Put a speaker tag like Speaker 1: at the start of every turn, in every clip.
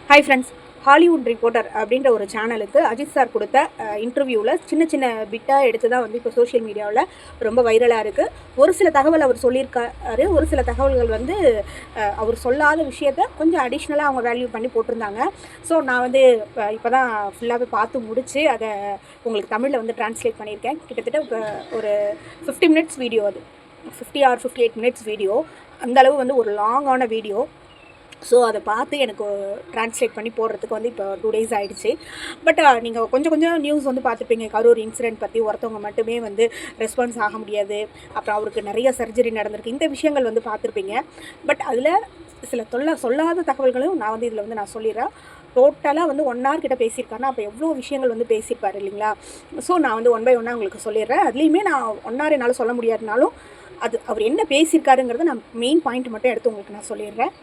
Speaker 1: Hi friends, Hollywood reporter அப்படின்ற ஒரு சேனலுக்கு அஜித் சார் கொடுத்த இன்டர்வியூவில் சின்ன சின்ன பிட்டாக எடுத்து தான் வந்து இப்போ சோஷியல் மீடியாவில் ரொம்ப வைரலாக இருக்குது. ஒரு சில தகவல் அவர் சொல்லியிருக்காரு, ஒரு சில தகவல்கள் வந்து அவர் சொல்லாத விஷயத்த கொஞ்சம் அடிஷ்னலாக அவங்க வேல்யூ பண்ணி போட்டிருந்தாங்க. ஸோ நான் வந்து இப்போ தான் ஃபுல்லாகவே பார்த்து முடித்து அதை உங்களுக்கு தமிழில் வந்து ட்ரான்ஸ்லேட் பண்ணியிருக்கேன். கிட்டத்தட்ட இப்போ ஒரு 50 மினிட்ஸ் வீடியோ, அது 50 or 58 மினிட்ஸ் வீடியோ. அந்தளவு வந்து ஒரு லாங்கான வீடியோ. ஸோ அதை பார்த்து எனக்கு ட்ரான்ஸ்லேட் பண்ணி போடுறதுக்கு வந்து இப்போ 2 days ஆகிடுச்சு. பட் நீங்கள் கொஞ்சம் நியூஸ் வந்து பார்த்துப்பீங்க. கரூர் இன்சிடென்ட் பற்றி ஒருத்தவங்க மட்டுமே வந்து ரெஸ்பான்ஸ் ஆக முடியாது, அப்புறம் அவருக்கு நிறைய சர்ஜரி நடந்திருக்கு, இந்த விஷயங்கள் வந்து பார்த்துருப்பீங்க. பட் அதில் சில சொல்லாத தகவல்களும் நான் வந்து இதில் வந்து நான் சொல்லிடுறேன். டோட்டலாக வந்து 1 hour கிட்ட பேசியிருக்காருன்னா அப்போ எவ்வளோ விஷயங்கள் வந்து பேசியிருப்பார் இல்லைங்களா? ஸோ நான் வந்து 1 by 1 உங்களுக்கு சொல்லிடுறேன். அதுலேயுமே நான் 1 hour என்னால் சொல்ல முடியாதுனாலும் அது அவர் என்ன பேசியிருக்காருங்கிறத நான் மெயின் பாயிண்ட் மட்டும் எடுத்து உங்களுக்கு நான் சொல்லிடுறேன்.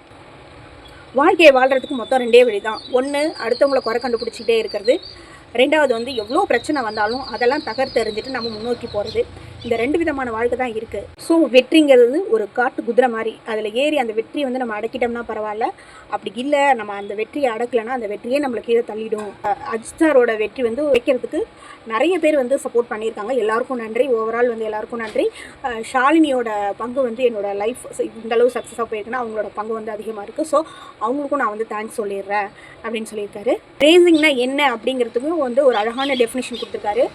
Speaker 1: வாழ்க்கையை வாழ்கிறதுக்கு மொத்தம் 2 வழி தான். ஒன்று, அடுத்தவங்களை குறை கண்டுபிடிச்சிக்கிட்டே இருக்கிறது. 2வது வந்து எவ்வளோ பிரச்சனை வந்தாலும் அதெல்லாம் தகர்த்தெறிஞ்சிட்டு நம்ம முன்னோக்கி போகிறது. இந்த 2 விதமான வாழ்க்கை தான் இருக்குது. ஸோ வெற்றிங்கிறது ஒரு காட்டு குதிரை மாதிரி. அதில் ஏறி அந்த வெற்றியை வந்து நம்ம அடக்கிட்டோம்னா பரவாயில்ல, அப்படி இல்லை நம்ம அந்த வெற்றியை அடக்கலைன்னா அந்த வெற்றியே நம்மளை கீழே தள்ளிடும். அஜித் சாரோட வெற்றி வந்து வைக்கிறதுக்கு நிறைய பேர் வந்து சப்போர்ட் பண்ணியிருக்காங்க. எல்லாருக்கும் நன்றி. ஓவரால் வந்து எல்லாருக்கும் நன்றி. ஷாலினியோட பங்கு வந்து என்னோடய லைஃப் இந்தளவு சக்ஸஸாக போயிருக்குன்னா அவங்களோட பங்கு வந்து அதிகமாக இருக்குது. ஸோ அவங்களுக்கும் நான் வந்து தேங்க்ஸ் சொல்லிடுறேன் அப்படின்னு சொல்லியிருக்காரு. ரேசிங்னா என்ன அப்படிங்கிறதுக்கும் வந்து ஒரு அழகான டெஃபினிஷன் கொடுத்துருக்காரு.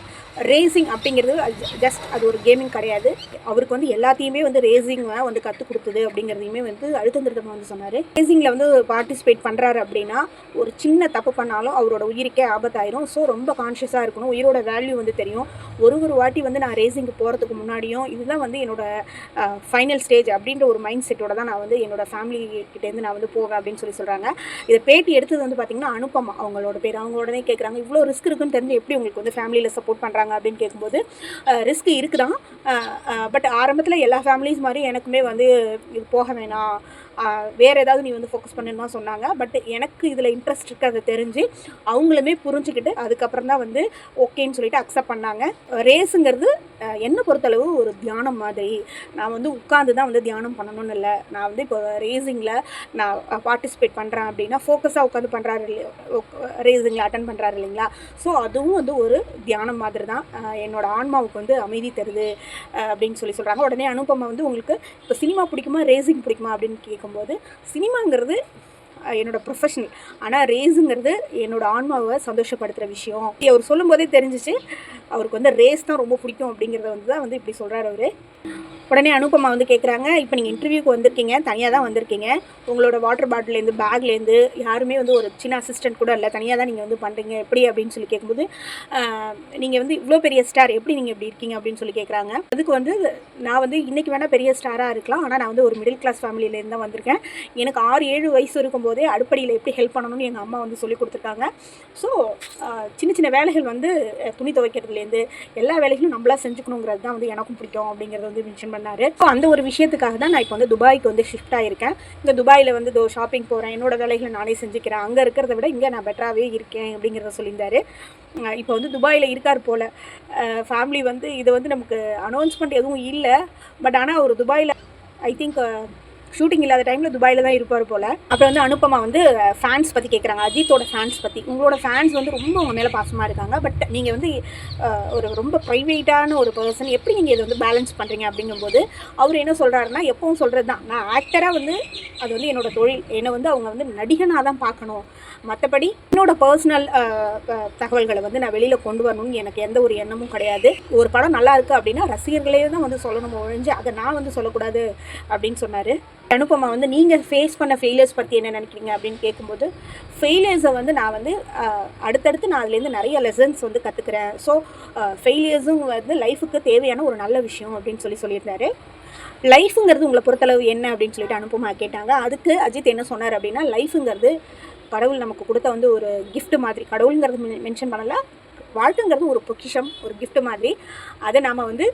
Speaker 1: ரேசிங் அப்படிங்கிறது ஜஸ்ட் அது ஒரு கேமிங் கிடையாது. அவருக்கு வந்து எல்லாத்தையுமே வந்து ரேசிங்கை வந்து கற்றுக் கொடுத்தது அப்படிங்கிறதையுமே வந்து அழுத்தம் திருத்தமாக வந்து சொன்னார். ரேசிங்கில் வந்து பார்ட்டிசிபேட் பண்ணுறாரு அப்படின்னா ஒரு சின்ன தப்பு பண்ணாலும் அவரோட உயிருக்கே ஆபத்தாயிரும். ஸோ ரொம்ப கான்ஷியஸாக இருக்கணும். உயிரோட வேல்யூ வந்து தெரியும். ஒரு வாட்டி வந்து நான் ரேசிங்க்கு போகிறதுக்கு முன்னாடியும் இதுதான் வந்து என்னோடய ஃபைனல் ஸ்டேஜ் அப்படின்ற ஒரு மைண்ட் செட்டோட தான் நான் வந்து என்னோடய ஃபேமிலி கிட்டேருந்து நான் வந்து போவேன் அப்படின்னு சொல்கிறாங்க. இதை பேட்டி எடுத்தது வந்து பார்த்திங்கன்னா அனுப்பமா அவங்களோட பேர். அவங்க உடனே கேட்குறாங்க, இவ்வளோ ரிஸ்க் இருக்குன்னு தெரிஞ்சு எப்படி உங்களுக்கு வந்து ஃபேமிலியில் சப்போர்ட் பண்ணுறாங்க அப்படின்னு கேட்கும்போது, ரிஸ்க் இருக்குதான், பட் ஆரம்பத்தில் எல்லா ஃபேமிலிஸ் மாதிரி எனக்குமே வந்து இது போக வேணாம், வேறு ஏதாவது நீ வந்து ஃபோக்கஸ் பண்ணணுமா சொன்னாங்க. பட் எனக்கு இதில் இன்ட்ரெஸ்ட் இருக்கிறத தெரிஞ்சு அவங்களுமே புரிஞ்சுக்கிட்டு அதுக்கப்புறம் தான் வந்து ஓகேன்னு சொல்லிட்டு அக்செப்ட் பண்ணாங்க. ரேஸுங்கிறது என்னை பொறுத்தளவு ஒரு தியானம் மாதிரி. நான் வந்து உட்காந்து தான் வந்து தியானம் பண்ணணும்னு இல்லை. நான் வந்து இப்போ ரேசிங்கில் நான் பார்ட்டிசிபேட் பண்ணுறேன் அப்படின்னா ஃபோக்கஸாக உட்காந்து பண்ணுறாரு இல்லையா, ரேசிங்கில் அட்டன் பண்ணுறாரு இல்லைங்களா? ஸோ அதுவும் வந்து ஒரு தியானம் மாதிரி தான். என்னோடய ஆன்மாவுக்கு வந்து அமைதி தருது அப்படின்னு சொல்கிறாங்க. உடனே அனுப்பமா வந்து உங்களுக்கு இப்போ சினிமா பிடிக்குமா ரேசிங் பிடிக்குமா அப்படின்னு கேட்கும்போது, சினிமாங்கிறது என்னோடய ப்ரொஃபஷனல், ஆனால் ரேஸுங்கிறது என்னோடய ஆன்மாவை சந்தோஷப்படுத்துகிற விஷயம். அவர் சொல்லும் போதே தெரிஞ்சிச்சு அவருக்கு வந்து ரேஸ் தான் ரொம்ப பிடிக்கும் அப்படிங்கிறத வந்து தான் வந்து இப்படி சொல்கிறார் அவர். உடனே அனுப்பமா வந்து கேட்குறாங்க, இப்போ நீங்கள் இன்டர்வியூக்கு வந்திருக்கீங்க, தனியாக தான் வந்திருக்கீங்க, உங்களோட வாட்டர் பாட்டிலேருந்து பேக்லேருந்து யாருமே வந்து ஒரு சின்ன அசிஸ்டன்ட் கூட இல்லை, தனியாக தான் நீங்கள் வந்து பண்ணுறீங்க எப்படி அப்படின்னு சொல்லி கேட்கும்போது, நீங்கள் வந்து இவ்வளோ பெரிய ஸ்டார் எப்படி நீங்கள் இப்படி இருக்கீங்க அப்படின்னு சொல்லி கேட்குறாங்க. அதுக்கு வந்து நான் வந்து இன்றைக்கி வேணால் பெரிய ஸ்டாராக இருக்கலாம், ஆனால் நான் வந்து ஒரு மிடில் கிளாஸ் ஃபேமிலியிலேருந்து தான் வந்திருக்கேன். எனக்கு 6-7 வயசு இருக்கும்போதே அடுப்படியில் எப்படி ஹெல்ப் பண்ணணும்னு எங்கள் அம்மா வந்து சொல்லி கொடுத்துருக்காங்க. ஸோ சின்ன வேலைகள் வந்து துணி துவைக்கிறதுலேருந்து எல்லா வேலைகளும் நம்மளா செஞ்சுக்கணுங்கிறது தான் வந்து எனக்கும் பிடிக்கும் அப்படிங்கிறத வந்து மென்ஷன் பண்ணார். ஸோ அந்த ஒரு விஷயத்துக்காக தான் நான் இப்போ வந்து துபாய்க்கு வந்து ஷிஃப்ட் ஆகியிருக்கேன். இந்த துபாயில் வந்து ஷாப்பிங் போகிறேன், என்னோடய வேலைகளை நானே செஞ்சுக்கிறேன், அங்கே இருக்கிறத விட இங்கே நான் பெட்டராகவே இருக்கேன் அப்படிங்கிறத சொல்லியிருந்தார். இப்போ வந்து துபாயில் இருக்கார் போல். ஃபேமிலி வந்து இதை வந்து நமக்கு அனௌன்ஸ்மெண்ட் எதுவும் இல்லை, பட் ஆனால் ஒரு துபாயில் ஐ திங்க் ஷூட்டிங் இல்லாத டைமில் துபாயில் தான் இருப்பார் போல். அப்புறம் வந்து அனுப்பமா வந்து ஃபேன்ஸ் பற்றி கேட்குறாங்க, அஜித்தோட ஃபேன்ஸ் பற்றி. உங்களோட ஃபேன்ஸ் வந்து ரொம்ப உங்கள் மேலே பாசமாக இருக்காங்க, பட் நீங்கள் வந்து ஒரு ரொம்ப ப்ரைவேட்டான ஒரு பர்சன், எப்படி நீங்கள் இதை வந்து பேலன்ஸ் பண்ணுறீங்க அப்படிங்கும்போது அவர் என்ன சொல்கிறாருன்னா, எப்பவும் சொல்கிறது தான், நான் ஆக்டராக வந்து அது வந்து என்னோடய தொழில், என்னை வந்து அவங்க வந்து நடிகனாக தான் பார்க்கணும், மற்றபடி என்னோடய பர்சனல் தகவல்களை வந்து நான் வெளியில் கொண்டு வரணும்னு எனக்கு எந்த ஒரு எண்ணமும் கிடையாது. ஒரு படம் நல்லா இருக்குது அப்படின்னா ரசிகர்களே தான் வந்து சொல்லணும் ஒழிஞ்சு அதை நான் வந்து சொல்லக்கூடாது அப்படின்னு சொன்னார். அனுப்பமா வந்து நீங்கள் ஃபேஸ் பண்ண ஃபெயிலியர்ஸ் பற்றி என்ன நினைக்கிறீங்க அப்படின்னு கேட்கும்போது, ஃபெயிலியர்ஸை வந்து நான் வந்து அடுத்தடுத்து நான் அதுலேருந்து நிறைய லெசன்ஸ் வந்து கற்றுக்கிறேன். ஸோ ஃபெயிலியர்ஸும் வந்து லைஃபுக்கு தேவையான ஒரு நல்ல விஷயம் அப்படின்னு சொல்லியிருந்தாரு. லைஃபுங்கிறது உங்களை பொறுத்தளவு என்ன அப்படின்னு சொல்லிட்டு அனுப்பமா கேட்டாங்க. அதுக்கு அஜித் என்ன சொன்னார் அப்படின்னா, லைஃபுங்கிறது கடவுள் நமக்கு கொடுத்த வந்து ஒரு கிஃப்ட் மாதிரி. கடவுளுங்கிறது மென்ஷன் பண்ணலை, வாழ்க்கைங்கிறது ஒரு பொக்கிஷம், ஒரு கிஃப்ட் மாதிரி. அதை நாம் வந்து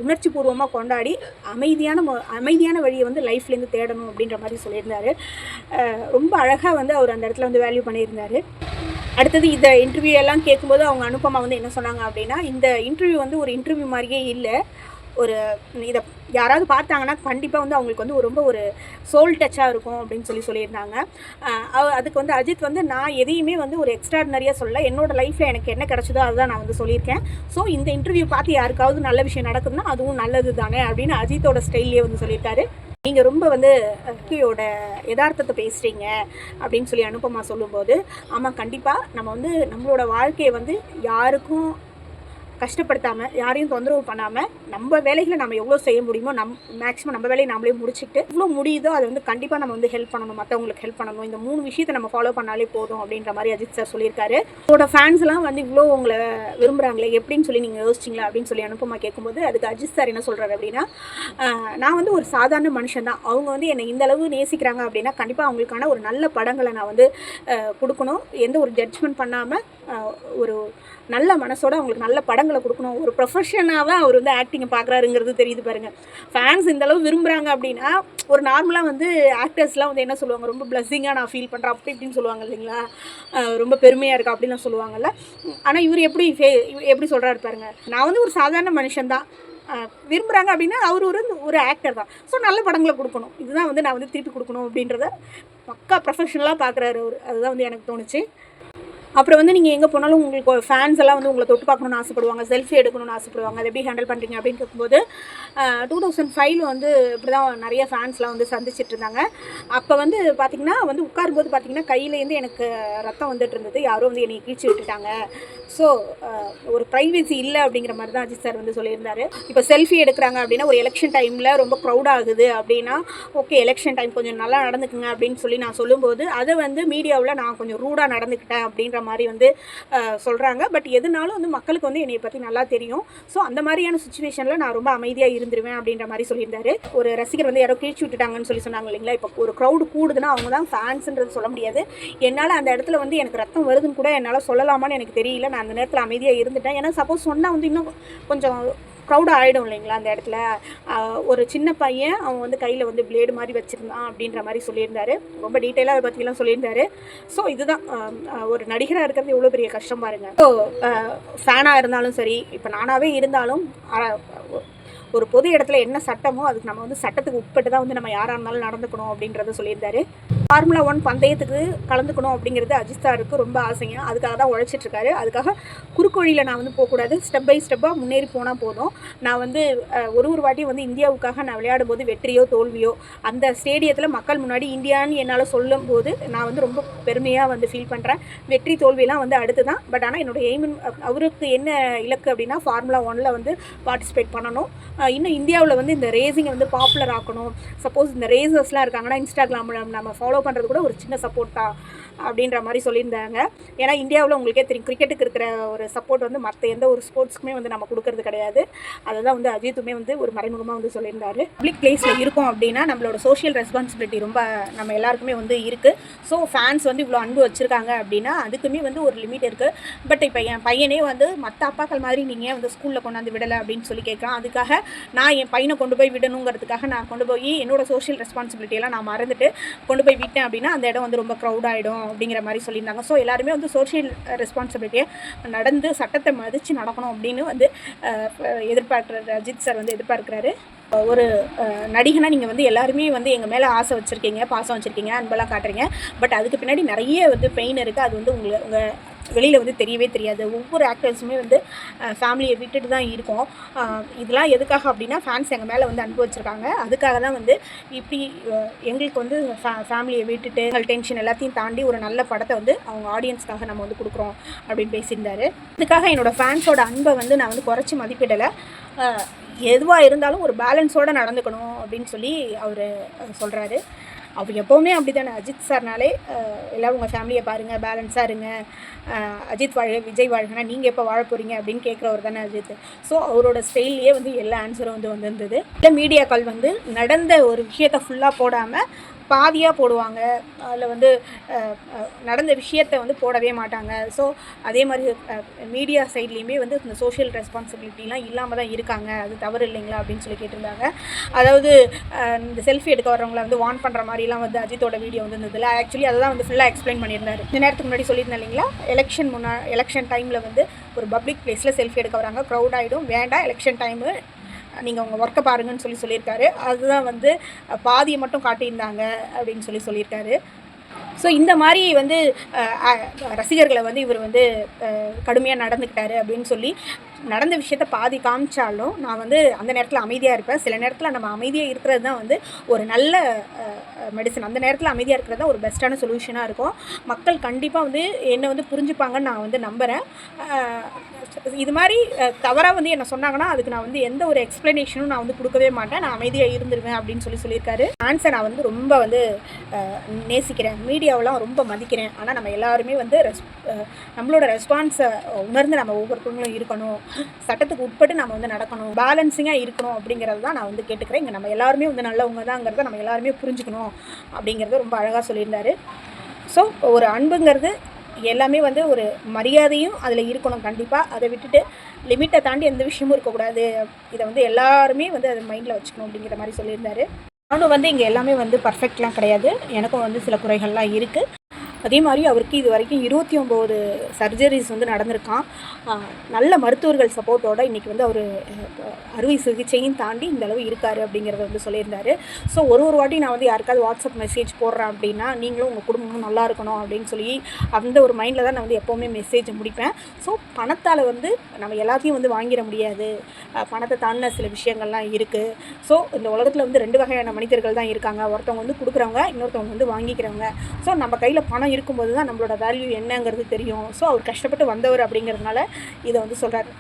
Speaker 1: உணர்ச்சி பூர்வமாக கொண்டாடி அமைதியான வழியை வந்து லைஃப்லேருந்து தேடணும் அப்படின்ற மாதிரி சொல்லியிருந்தார். ரொம்ப அழகாக வந்து அவர் அந்த இடத்துல வந்து வேல்யூ பண்ணியிருந்தார். அடுத்தது இந்த இன்டர்வியூ எல்லாம் கேட்கும்போது அவங்க அனுப்பமா வந்து என்ன சொன்னாங்க அப்படின்னா, இந்த இன்டர்வியூ வந்து ஒரு இன்டர்வியூ மாதிரியே இல்லை, ஒரு இதை யாராவது பார்த்தாங்கன்னா கண்டிப்பாக வந்து அவங்களுக்கு வந்து ரொம்ப ஒரு சோல் டச்சாக இருக்கும் அப்படின்னு சொல்லியிருந்தாங்க. அதுக்கு வந்து அஜித் வந்து நான் எதையுமே வந்து ஒரு எக்ஸ்ட்ராடினரியாக சொல்ல, என்னோடய லைஃப்பில் எனக்கு என்ன கிடச்சதோ அதுதான் நான் வந்து சொல்லியிருக்கேன். ஸோ இந்த இன்டர்வியூ பார்த்து யாருக்காவது நல்ல விஷயம் நடக்குதுன்னா அதுவும் நல்லது தானே அப்படின்னு அஜித்தோட ஸ்டைல்லே வந்து சொல்லியிருக்காரு. நீங்கள் ரொம்ப வந்து யோட யதார்த்தத்தை பேசுகிறீங்க அப்படின்னு சொல்லி அனுபமா சொல்லும்போது, ஆமாம் கண்டிப்பாக நம்ம வந்து நம்மளோட வாழ்க்கையை வந்து யாருக்கும் கஷ்டப்படுத்தாமல், யாரையும் தொந்தரவு பண்ணாமல், நம்ம வேலைகளை நம்ம எவ்வளோ செய்ய முடியுமோ மேக்ஸிமம் நம்ம வேலையை நம்மளே முடிச்சுட்டு எவ்வளோ முடியுதோ அதை வந்து கண்டிப்பாக நம்ம வந்து ஹெல்ப் பண்ணணும், மற்றவங்களுக்கு ஹெல்ப் பண்ணணும். இந்த 3 விஷயத்தை நம்ம ஃபாலோ பண்ணாலே போதும் அப்படின்ற மாதிரி அஜித் சார் சொல்லியிருக்காரு. உங்களோட ஃபேன்ஸ்லாம் வந்து இவ்வளோ உங்களை விரும்புகிறாங்களே எப்படின்னு சொல்லி நீங்கள் யோசிச்சிங்களா அப்படின்னு சொல்லி அனுப்பமா கேட்கும்போது, அதுக்கு அஜித் சார் என்ன சொல்கிறாரு அப்படின்னா, நான் வந்து ஒரு சாதாரண மனுஷன் தான், அவங்க வந்து என்னை இந்த அளவு நேசிக்கிறாங்க அப்படின்னா கண்டிப்பாக அவங்களுக்கான ஒரு நல்ல படங்களை நான் வந்து கொடுக்கணும், எந்த ஒரு ஜட்ஜ்மெண்ட் பண்ணாமல் ஒரு நல்ல மனசோட அவங்களுக்கு நல்ல படங்களை கொடுக்கணும். ஒரு ப்ரொஃபஷனாக அவர் வந்து ஆக்டிங்கை பார்க்குறாருங்கிறது தெரியுது பாருங்கள். ஃபேன்ஸ் இந்தளவு விரும்புகிறாங்க அப்படின்னா, ஒரு நார்மலாக வந்து ஆக்டர்ஸ்லாம் வந்து என்ன சொல்லுவாங்க, ரொம்ப பிளஸ்ஸிங்காக நான் ஃபீல் பண்ணுறேன் அப்படி இப்படின்னு சொல்லுவாங்க இல்லைங்களா, ரொம்ப பெருமையாக இருக்கா அப்படின்லாம் சொல்லுவாங்கள்ல. ஆனால் இவர் எப்படி சொல்கிறாரு பாருங்க, நான் வந்து ஒரு சாதாரண மனுஷன் தான், விரும்புகிறாங்க அப்படின்னா அவர் ஒரு ஆக்டர் தான், ஸோ நல்ல படங்களை கொடுக்கணும், இதுதான் வந்து நான் வந்து திருப்பி கொடுக்கணும் அப்படின்றத பக்கா ப்ரொஃபஷனலாக பார்க்குறாரு அவர். அதுதான் வந்து எனக்கு தோணுச்சு. அப்புறம் வந்து நீங்கள் எங்கே போனாலும் உங்களுக்கு ஃபேன்ஸ் எல்லாம் வந்து உங்களை தொட்டு பார்க்கணுன்னு ஆசைப்படுவாங்க, செல்ஃபி எடுக்கணும்னு ஆசைப்படுவாங்க. அதை எப்படி ஹேண்டில் பண்ணுறீங்க அப்படின்னு கேட்கும்போது, 2005 வந்து இப்படி தான் நிறைய ஃபேன்ஸ்லாம் வந்து சந்திச்சிட்டு இருந்தாங்க. அப்போ வந்து பார்த்திங்கன்னா வந்து உட்காரும்போது பார்த்திங்கன்னா கையிலேருந்து எனக்கு ரத்தம் வந்துட்டு இருந்தது, யாரும் வந்து என்னை கீழ்ச்சி விட்டுட்டாங்க. ஸோ ஒரு ப்ரைவசி இல்லை அப்படிங்கிற மாதிரி தான் அஜித் சார் வந்து சொல்லியிருந்தார். இப்போ செல்ஃபி எடுக்கிறாங்க அப்படின்னா ஒரு எலெக்ஷன் டைமில் ரொம்ப க்ரௌட் ஆகுது அப்படின்னா, ஓகே எலெக்ஷன் டைம் கொஞ்சம் நல்லா நடந்துக்குங்க அப்படின்னு சொல்லி நான் சொல்லும்போது, அதை வந்து மீடியாவில் நான் கொஞ்சம் ரூடாக நடந்துக்கிட்டேன் அப்படின்ற மாதிரி வந்து சொல்கிறாங்க. பட் எதுனாலும் வந்து மக்களுக்கு வந்து என்னை பற்றி நல்லா தெரியும், ஸோ அந்த மாதிரியான சுச்சுவேஷனில் நான் ரொம்ப அமைதியாக இருந்துருவேன் அப்படின்ற மாதிரி சொல்லியிருந்தாரு. ஒரு ரசிகர் வந்து யாரோ கீழ்ச்சி விட்டுட்டாங்கன்னு சொல்லி சொன்னாங்க இல்லைங்களா, இப்போ ஒரு க்ரௌடு கூடுதுன்னா அவங்க தான் ஃபேன்ஸுன்றது சொல்ல முடியாது. என்னால் அந்த இடத்துல வந்து எனக்கு ரத்தம் வருதுன்னு கூட என்னால் சொல்லலாமான்னு எனக்கு தெரியல. நான் அந்த நேரத்தில் அமைதியாக இருந்துட்டேன். ஏன்னா சப்போஸ் சொன்னால் வந்து இன்னும் கொஞ்சம் க்ரௌடாக ஆகிடும் இல்லைங்களா அந்த இடத்துல. ஒரு சின்ன பையன் அவன் வந்து கையில் வந்து பிளேடு மாதிரி வச்சுருந்தான் அப்படின்ற மாதிரி சொல்லியிருந்தாரு. ரொம்ப டீட்டெயிலாக அதை பற்றிலாம் சொல்லியிருந்தாரு. ஸோ இதுதான் ஒரு நடிகராக இருக்கிறது எவ்வளோ பெரிய கஷ்டம் பாருங்கள். ஸோ ஃபேனாக இருந்தாலும் சரி, இப்போ நானாகவே இருந்தாலும் ஒரு பொது இடத்துல என்ன சட்டமோ அதுக்கு நம்ம வந்து சட்டத்துக்கு உட்பட்டு தான் வந்து நம்ம யாராக இருந்தாலும் நடந்துக்கணும் அப்படின்றத சொல்லியிருந்தாரு. ஃபார்முலா 1 பந்தயத்துக்கு கலந்துக்கணும் அப்படிங்கிறது அஜித் சாருக்கு ரொம்ப ஆசைங்க. அதுக்காக தான் உழைச்சிட்ருக்காரு. அதுக்காக குறுக்கு வழியில் நான் வந்து போகக்கூடாது, ஸ்டெப் பை ஸ்டெப்பாக முன்னேறி போனால் போதும். நான் வந்து ஒரு வாட்டியும் வந்து இந்தியாவுக்காக நான் விளையாடும் போது வெற்றியோ தோல்வியோ அந்த ஸ்டேடியத்தில் மக்கள் முன்னாடி இந்தியான்னு என்னால் சொல்லும் போது நான் வந்து ரொம்ப பெருமையாக வந்து ஃபீல் பண்ணுறேன். வெற்றி தோல்வியெல்லாம் வந்து அடுத்து தான். பட் ஆனால் என்னோடய எய்ம், அவருக்கு என்ன இலக்கு அப்படின்னா ஃபார்முலா 1 வந்து பார்ட்டிசிபேட் பண்ணணும். இன்னும் இந்தியாவில் வந்து இந்த ரேசிங்கை வந்து பாப்புலர் ஆக்கணும். சப்போஸ் இந்த ரேசர்ஸ்லாம் இருக்காங்கன்னா இன்ஸ்டாகிராமில் நம்ம ஃபாலோ பண்ணுறது கூட ஒரு சின்ன சப்போர்ட் தான் அப்படின்ற மாதிரி சொல்லியிருந்தாங்க. ஏன்னா இந்தியாவில் உங்களுக்கே தெரியும், கிரிக்கெட்டுக்கு இருக்கிற ஒரு சப்போர்ட் வந்து மற்ற எந்த ஒரு ஸ்போர்ட்ஸ்க்குமே வந்து நம்ம கொடுக்கறது கிடையாது. அதை தான் வந்து அஜித்துமே வந்து ஒரு மறைமுகமாக வந்து சொல்லியிருந்தாரு. பப்ளிக் பிளேஸில் இருக்கோம் அப்படின்னா நம்மளோட சோஷியல் ரெஸ்பான்சிபிலிட்டி ரொம்ப நம்ம எல்லாருக்குமே வந்து இருக்குது. ஸோ ஃபேன்ஸ் வந்து இவ்வளோ அன்பு வச்சுருக்காங்க அப்படின்னா அதுக்குமே வந்து ஒரு லிமிட் இருக்குது. பட் இப்போ என் பையனே வந்து மற்ற அப்பாக்கள் மாதிரி நீங்கள் வந்து ஸ்கூலில் கொண்டாந்து விடலை அப்படின்னு சொல்லி கேட்குறான். அதுக்காக நான் என் பையனை கொண்டு போய் விடணுங்கிறதுக்காக நான் கொண்டு போய் என்னோடய சோஷியல் ரெஸ்பான்சிபிலிட்டியெல்லாம் நான் மறந்துட்டு கொண்டு போய் விட்டேன் அப்படின்னா அந்த இடம் வந்து ரொம்ப க்ரௌட் ஆகிடும் அப்படிங்கிற மாதிரி சொல்லியிருந்தாங்க. ஸோ எல்லாருமே வந்து சோஷியல் ரெஸ்பான்சிபிலிட்டியை நடந்து சட்டத்தை மதித்து நடக்கணும் அப்படின்னு வந்து எதிர்பார்க்குறாரு அஜித் சார் வந்து எதிர்பார்க்குறாரு. ஒரு நடிகனாக நீங்கள் வந்து எல்லாருமே வந்து எங்கள் மேலே ஆசை வச்சுருக்கீங்க, பாசம் வச்சுருக்கீங்க, அன்பெல்லாம் காட்டுறீங்க. பட் அதுக்கு பின்னாடி நிறைய வந்து பெயின் இருக்குது. அது வந்து உங்கள் வெளியில் வந்து தெரியவே தெரியாது. ஒவ்வொரு ஆக்டர்ஸுமே வந்து ஃபேமிலியை விட்டுட்டு தான் இருக்கோம். இதெல்லாம் எதுக்காக அப்படின்னா ஃபேன்ஸ் எங்கள் மேலே வந்து அன்பு வச்சுருக்காங்க. அதுக்காக தான் வந்து இப்படி எங்களுக்கு வந்து ஃபேமிலியை விட்டுட்டு எங்கள் டென்ஷன் எல்லாத்தையும் தாண்டி ஒரு நல்ல படத்தை வந்து அவங்க ஆடியன்ஸ்க்காக நம்ம வந்து கொடுக்குறோம் அப்படின்னு பேசியிருந்தாரு. அதுக்காக என்னோடய ஃபேன்ஸோட அன்பை வந்து நான் வந்து குறைச்சி மதிப்பிடலை. எதுவாக இருந்தாலும் ஒரு பேலன்ஸோடு நடந்துக்கணும் அப்படின்னு சொல்லி அவர் சொல்கிறாரு. அவர் எப்போவுமே அப்படி தானே. அஜித் சார்னாலே எல்லோரும் உங்கள் ஃபேமிலியை பாருங்கள், பேலன்ஸாக இருங்க, அஜித் வாழ்க விஜய் வாழ்கனா நீங்கள் எப்போ வாழ போகிறீங்க அப்படின்னு கேட்குறவர் தானே அஜித். ஸோ அவரோட ஸ்டைல்லையே வந்து எல்லா ஆன்சரும் வந்து வந்திருந்தது. இல்லை மீடியாக்கள் வந்து நடந்த ஒரு விஷயத்தை ஃபுல்லாக போடாமல் பாதியாக போடுவாங்க. அதில் வந்து நடந்த விஷயத்தை வந்து போடவே மாட்டாங்க. ஸோ அதே மாதிரி மீடியா சைட்லேயுமே வந்து இந்த சோஷியல் ரெஸ்பான்சிபிலிட்டிலாம் இல்லாமல் தான் இருக்காங்க. அது தவறு இல்லைங்களா அப்படின்னு சொல்லி கேட்டிருந்தாங்க. அதாவது இந்த செல்ஃபி எடுக்க வரவங்களை வந்து வார்ன் பண்ணுற மாதிரிலாம் வந்து அஜித்தோட வீடியோ வந்து இருந்ததில்ல. ஆக்சுவலி அதை தான் வந்து ஃபுல்லாக எக்ஸ்பிளைன் பண்ணியிருந்தாரு. இந்த நேரத்துக்கு முன்னாடி சொல்லியிருந்தேன் இல்லைங்களா, எலெக்ஷன் டைமில் வந்து ஒரு பப்ளிக் பிளேஸில் செல்ஃபி எடுக்க வராங்க, க்ரௌட் ஆகிடும், வேண்டாம் எலெக்ஷன் டைமு நீங்கள் உங்கள் ஒர்க்கை பாருங்கன்னு சொல்லியிருக்காரு. அதுதான் வந்து பாதியை மட்டும் காட்டியிருந்தாங்க அப்படின்னு சொல்லியிருக்காரு. ஸோ இந்த மாதிரி வந்து ரசிகர்களை வந்து இவர் வந்து கடுமையாக நடந்துக்கிட்டாரு அப்படின்னு சொல்லி நடந்த விஷயத்த பாதி காமிச்சாலும் நான் வந்து அந்த நேரத்தில் அமைதியாக இருப்பேன். சில நேரத்தில் நம்ம அமைதியாக இருக்கிறது தான் வந்து ஒரு நல்ல மெடிசன். அந்த நேரத்தில் அமைதியாக இருக்கிறது தான் ஒரு பெஸ்ட்டான சொல்யூஷனாக இருக்கும். மக்கள் கண்டிப்பாக வந்து என்னை வந்து புரிஞ்சுப்பாங்கன்னு நான் வந்து நம்புகிறேன். இது மாதிரி தவறாக வந்து என்ன சொன்னாங்கன்னா அதுக்கு நான் வந்து எந்த ஒரு எக்ஸ்ப்ளனேஷனும் நான் வந்து கொடுக்கவே மாட்டேன். நான் அமைதியாக இருந்துருவேன் அப்படின்னு சொல்லியிருக்காரு. ஃபேன்ஸை நான் வந்து ரொம்ப வந்து நேசிக்கிறேன், மீடியாவெலாம் ரொம்ப மதிக்கிறேன். ஆனால் நம்ம எல்லாருமே வந்து நம்மளோட ரெஸ்பான்ஸை உணர்ந்து நம்ம ஒவ்வொருத்தவங்களும் இருக்கணும், சட்டத்துக்கு உட்பட்டு நம்ம வந்து நடக்கணும், பேலன்ஸிங்காக இருக்கணும் அப்படிங்கிறது தான் நான் வந்து கேட்டுக்கிறேன். இங்கே நம்ம எல்லாருமே வந்து நல்லவங்க தாங்கிறத நம்ம எல்லாருமே புரிஞ்சுக்கணும் அப்படிங்கிறத ரொம்ப அழகாக சொல்லியிருந்தார். ஸோ ஒரு அன்புங்கிறது எல்லாமே வந்து ஒரு மரியாதையும் அதில் இருக்கணும் கண்டிப்பாக. அதை விட்டுட்டு லிமிட்டை தாண்டி எந்த விஷயமும் இருக்கக்கூடாது. இதை வந்து எல்லாருமே வந்து அதை மைண்டில் வச்சுக்கணும் அப்படிங்கிற மாதிரி சொல்லியிருந்தார். நானும் வந்து இங்கே எல்லாமே வந்து பர்ஃபெக்ட்லாம் கிடையாது, எனக்கும் வந்து சில குறைகள்லாம் இருக்குது. அதே மாதிரி அவருக்கு இது வரைக்கும் 29 சர்ஜரிஸ் வந்து நடந்திருக்கான். நல்ல மருத்துவர்கள் சப்போர்ட்டோடு இன்றைக்கி வந்து அவர் அறுவை சிகிச்சையும் தாண்டி இந்தளவு இருக்கார் அப்படிங்கிறத வந்து சொல்லியிருந்தார். ஸோ ஒரு வாட்டி நான் வந்து யாருக்காவது வாட்ஸ்அப் மெசேஜ் போடுறேன் அப்படின்னா நீங்களும் உங்கள் குடும்பமும் நல்லா இருக்கணும் அப்படின்னு சொல்லி அந்த ஒரு மைண்டில் தான் நான் வந்து எப்போவுமே மெசேஜை முடிப்பேன். ஸோ பணத்தால் வந்து நம்ம எல்லாத்தையும் வந்து வாங்கிட முடியாது, பணத்தை தாண்டின சில விஷயங்கள்லாம் இருக்குது. ஸோ இந்த உலகத்தில் வந்து 2 வகையான மனிதர்கள் தான் இருக்காங்க. ஒருத்தவங்க வந்து கொடுக்குறவங்க, இன்னொருத்தவங்க வந்து வாங்கிக்கிறவங்க. ஸோ நம்ம கையில் பணம் இருக்கும்போது தான் நம்மளோட வேல்யூ என்னங்கிறது தெரியும். ஸோ அவர் கஷ்டப்பட்டு வந்தவர் அப்படிங்கிறதுனால இதை வந்து சொல்கிறார்.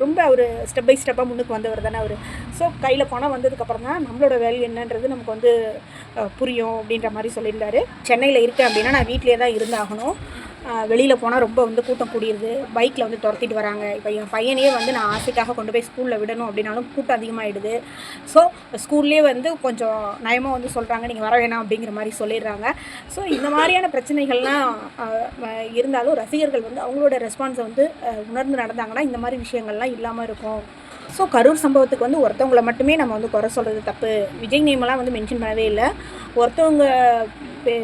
Speaker 1: ரொம்ப அவர் ஸ்டெப் பை ஸ்டெப்பாக முன்னுக்கு வந்தவர் தானே அவர். ஸோ கையில் பணம் வந்ததுக்கப்புறம் தான் நம்மளோட வேல்யூ என்னன்றது நமக்கு வந்து புரியும் அப்படின்ற மாதிரி சொல்லியிருந்தார். சென்னையில் இருக்கேன் அப்படின்னா நான் வீட்டிலே தான் இருந்தாகணும். வெளியில் போனால் ரொம்ப வந்து கூட்டம் கூடிடுது, பைக்கில் வந்து துரத்திட்டு வராங்க. இப்போ என் பையனையே வந்து நான் ஆசைக்காக கொண்டு போய் ஸ்கூலில் விடணும் அப்படின்னாலும் கூட்டம் அதிகமாகிடுது. ஸோ ஸ்கூல்லேயே வந்து கொஞ்சம் நயமாக வந்து சொல்கிறாங்க, நீங்கள் வர வேணாம் அப்படிங்கிற மாதிரி சொல்லிடுறாங்க. ஸோ இந்த மாதிரியான பிரச்சனைகள்லாம் இருந்தாலும் ரசிகர்கள் வந்து அவங்களோட ரெஸ்பான்ஸை வந்து உணர்ந்து நடந்தாங்கன்னா இந்த மாதிரி விஷயங்கள்லாம் இல்லாமல் இருக்கும். ஸோ கரூர் சம்பவத்துக்கு வந்து ஒருத்தவங்களை மட்டுமே நம்ம வந்து குறை சொல்கிறது தப்பு. விஜய் நேமெல்லாம் வந்து மென்ஷன் பண்ணவே இல்லை, ஒருத்தவங்க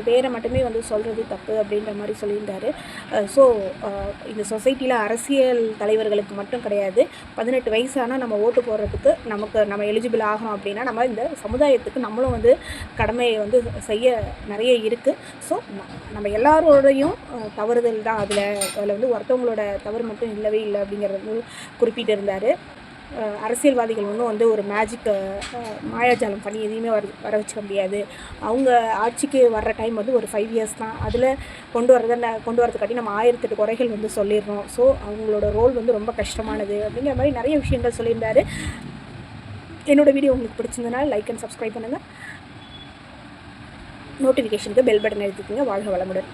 Speaker 1: பேரை மட்டுமே வந்து சொல்கிறது தப்பு அப்படின்ற மாதிரி சொல்லியிருந்தார். ஸோ இந்த சொசைட்டியில் அரசியல் தலைவர்களுக்கு மட்டும் கிடையாது, 18 வயசானால் நம்ம ஓட்டு போடுறதுக்கு நம்ம எலிஜிபிள் ஆகணும் அப்படின்னா நம்ம இந்த சமுதாயத்துக்கு நம்மளும் வந்து கடமையை வந்து செய்ய நிறைய இருக்குது. ஸோ நம்ம எல்லாரோடையும் தவறுதல் தான், அதில் வந்து ஒருத்தவங்களோட தவறு மட்டும் இல்லவே இல்லை அப்படிங்கிறது வந்து குறிப்பிட்டு இருந்தார். அரசியல்வாதிகள் ஒன்றும் வந்து ஒரு மேஜிக் மாயாஜாலம் பண்ணி எதையுமே வர வச்சுக்க முடியாது. அவங்க ஆட்சிக்கு வர்ற டைம் வந்து ஒரு 5 இயர்ஸ் தான். அதில் கொண்டு வரதுக்காட்டி நம்ம 1008 குறைகள் வந்து சொல்லிடுறோம். ஸோ அவங்களோட ரோல் வந்து ரொம்ப கஷ்டமானது அப்படிங்கிற மாதிரி நிறைய விஷயங்கள் சொல்லியிருந்தார். என்னோடய வீடியோ உங்களுக்கு பிடிச்சிருந்தனால லைக் அண்ட் சப்ஸ்கிரைப் பண்ணுங்கள். நோட்டிஃபிகேஷனுக்கு பெல் பட்டன் எழுதிக்கோங்க. வாழ்க வளமுடன்.